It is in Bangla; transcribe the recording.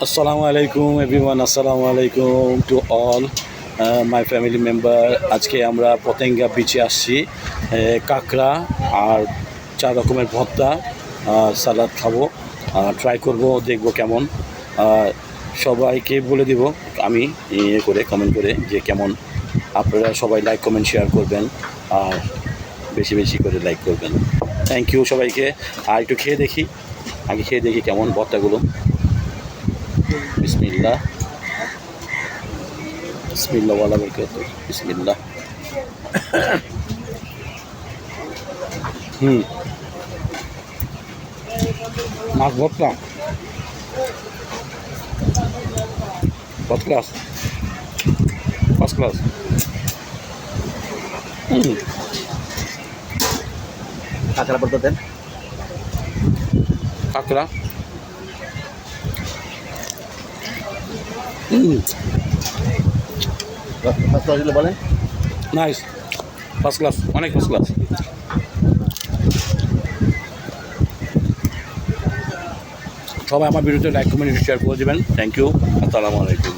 Assalamu alaikum everyone, assalamu alaikum to all my family member. আজকে আমরা পতেঙ্গা বিচে আসছি, কাঁকড়া আর 4 রকমের ভর্তা সালাদ খাবো, ট্রাই করব, দেখব কেমন। সবাইকে বলে দিব আমি করে কমেন্ট করে যে কেমন। আপনারা সবাই লাইক কমেন্ট শেয়ার করবেন আর বেশি বেশি করে লাইক করবেন। থ্যাংক ইউ সবাইকে। আর একটু খেয়ে দেখি, আগে খেয়ে দেখি কেমন ভর্তাগুলো। বিসমিল্লাহ বিসমিল্লাহ ওয়ালা বারাকাতুহু। বিসমিল্লাহ। মাছ ভর্তা ফার্স্ট ক্লাস, ফার্স্ট ক্লাস। কাঁকড়া ভর্তা দেন। কাঁকড়া বলেন। নাইস, ফার্স্ট ক্লাস, অনেক ফার্স্ট ক্লাস। সবাই আমার ভিডিওতে লাইক কমেন্ট শেয়ার করে দেবেন। থ্যাংক ইউ, আসসালামু আলাইকুম।